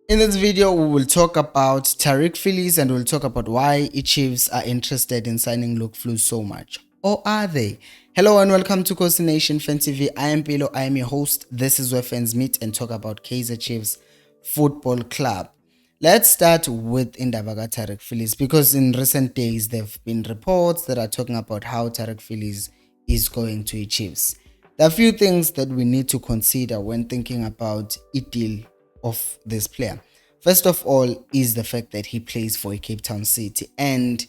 In this video, we will talk about Taariq Fielies and we'll talk about why Chiefs are interested in signing Luke Fleurs so much. Or are they? Hello and welcome to Coast Nation Fan TV. I am Pilo, I am your host. This is where fans meet and talk about Kaizer Chiefs Football Club. Let's start with Indaba Taariq Fielies because in recent days there have been reports that are talking about how Taariq Fielies is going to Chiefs. There are a few things that we need to consider when thinking about a deal of this player. First of all is the fact that he plays for a Cape Town City, and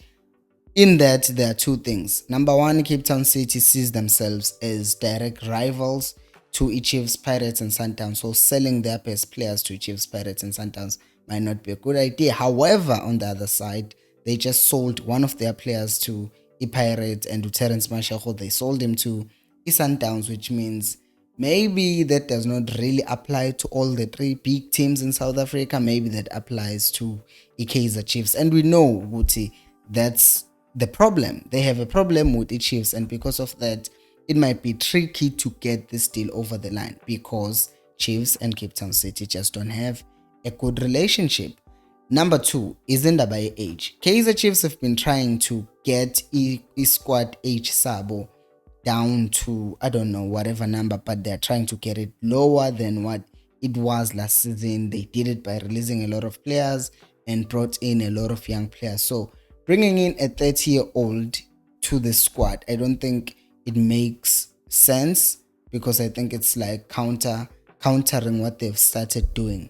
in that there are two things. Number one, Cape Town City sees themselves as direct rivals to Chiefs, Pirates and Sundowns, so selling their best players to Chiefs, Pirates and Sundowns might not be a good idea. However, on the other side, they just sold one of their players to Pirates, and to Terence Mashako they sold him to Sundowns, which means maybe that does not really apply to all the three big teams in South Africa. Maybe that applies to Kaizer Chiefs, and we know Guti, that's the problem. They have a problem with the Chiefs, and because of that, it might be tricky to get this deal over the line because Chiefs and Cape Town City just don't have a good relationship. Number two isn't about age. Kaizer Chiefs have been trying to get squad age sabo down to, I don't know, whatever number, but they're trying to get it lower than what it was last season. They did it by releasing a lot of players and brought in a lot of young players. So bringing in a 30-year-old to the squad, I don't think it makes sense because I think it's like countering what they've started doing.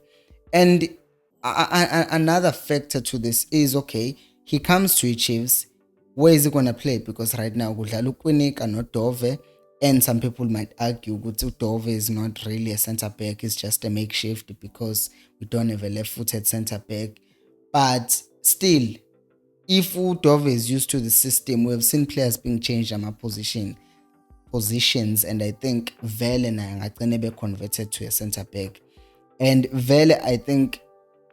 And another factor to this is, okay, he comes to Chiefs. Where is he going to play? Because right now, Gudlalu and not Dove. And some people might argue that Dove is not really a centre back, it's just a makeshift because we don't have a left-footed centre back. But still, if Dove is used to the system, we have seen players being changed in positions, and I think Vele and be converted to a centre back. And Vele, I think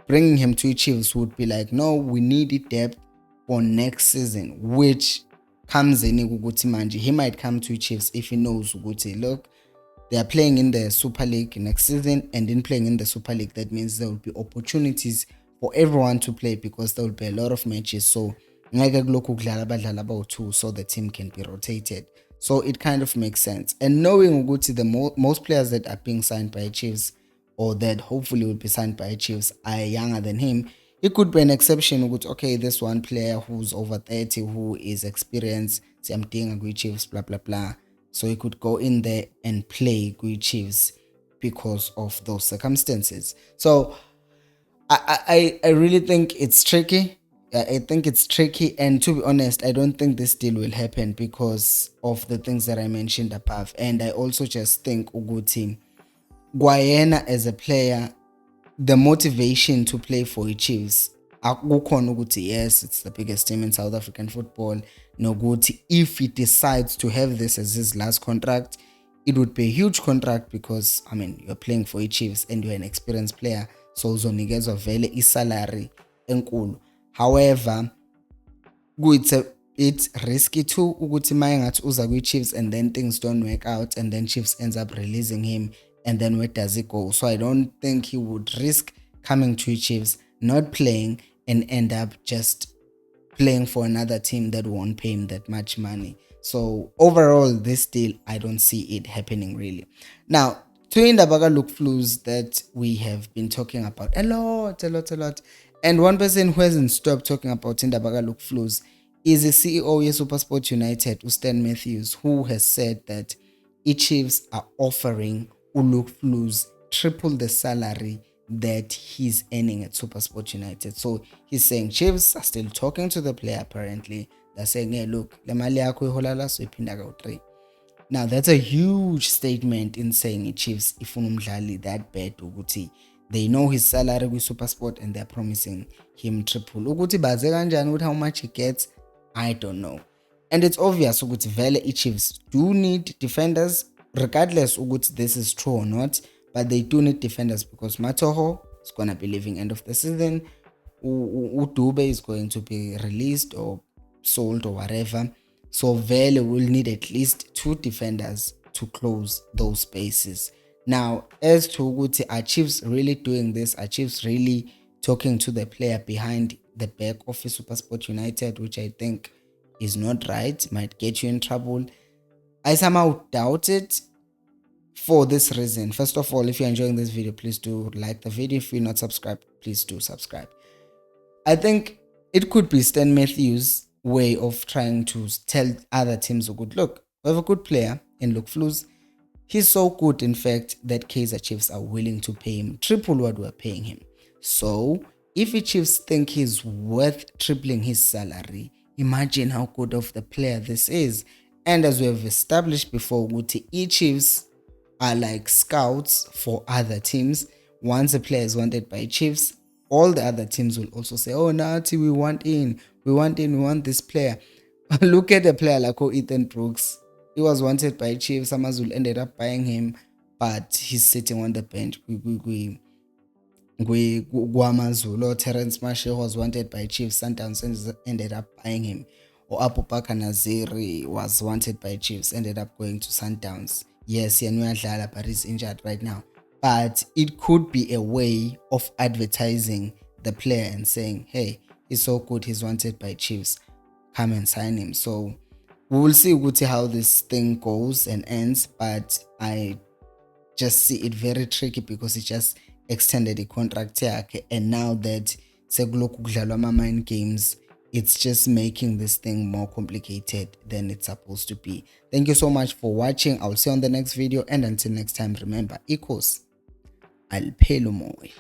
bringing him to Chiefs would be like, no, we need depth for next season, which comes in Uguti Manji. He might come to Chiefs if he knows Uguti. Look, they are playing in the Super League next season, and in playing in the Super League, that means there will be opportunities for everyone to play because there will be a lot of matches. So so the team can be rotated. So it kind of makes sense. And knowing Uguti, the most players that are being signed by Chiefs or that hopefully will be signed by Chiefs are younger than him, it could be an exception. Okay, this one player who's over 30 who is experienced, I'm doing with Chiefs, blah blah blah. So he could go in there and play with Chiefs because of those circumstances. So I really think it's tricky. I think it's tricky, and to be honest, I don't think this deal will happen because of the things that I mentioned above. And I also just think Uguti Guayana as a player, the motivation to play for the Chiefs, yes, it's the biggest team in South African football. If he decides to have this as his last contract, it would be a huge contract because, I mean, you're playing for the Chiefs and you're an experienced player, so uzonikezwa vele isalary enkulu. However, it's risky too ukuthi mayengathi uza kwi-Chiefs and then things don't work out and then Chiefs ends up releasing him, and then where does it go? So I don't think he would risk coming to Chiefs, not playing, and end up just playing for another team that won't pay him that much money. So overall, this deal, I don't see it happening really. Now, to Indabaga Luke Fleurs that we have been talking about a lot. And one person who hasn't stopped talking about Indabaga Luke Fleurs is the CEO of SuperSport United, Stan Matthews, who has said that Chiefs are offering Luke Fleurs triple the salary that he's earning at SuperSport United. So he's saying Chiefs are still talking to the player apparently. They're saying, hey, look, le mali yakho iholala so iphinda ka-3. Now that's a huge statement in saying Chiefs ifuna umdlali that bad ukuthi they know his salary with SuperSport and they're promising him triple. Ukuthi baze kanjani ukuthi how much he gets, I don't know. And it's obvious ukuthi vele Chiefs do need defenders, regardless ukuthi this is true or not, but they do need defenders because Matoho is going to be leaving end of the season. Udube is going to be released or sold or whatever. So Vele will need at least 2 defenders to close those spaces. Now, as to ukuthi are Chiefs really doing this, are Chiefs really talking to the player behind the back of SuperSport United, which I think is not right, might get you in trouble. I somehow doubt it for this reason. First of all, if you're enjoying this video, please do like the video. If you're not subscribed, please do subscribe. I think it could be Stan Matthews' way of trying to tell other teams, a good look, we have a good player in Luke Fleurs. He's so good, in fact, that Kaizer Chiefs are willing to pay him triple what we're paying him. So, if the Chiefs think he's worth tripling his salary, imagine how good of the player this is. And as we have established before, Chiefs are like scouts for other teams. Once a player is wanted by Chiefs, all the other teams will also say, oh, Nati, we want this player. Look at a player like Ethan Brooks. He was wanted by Chiefs. Amazul ended up buying him, but he's sitting on the bench. Guamazulu, Terence Marshall was wanted by Chiefs. Sundowns ended up buying him. Or Abubakar Naziri was wanted by Chiefs, ended up going to Sundowns. Yes, Yanuadlala, but he's injured right now. But it could be a way of advertising the player and saying, hey, he's so good, he's wanted by Chiefs. Come and sign him. So we will see how this thing goes and ends, but I just see it very tricky because it just extended the contract yakhe, and now that sekulokhu kudlalwa ama-mind games, it's just making this thing more complicated than it's supposed to be. Thank you so much for watching. I'll see you on the next video, and until next time, remember, equals alphelo moya.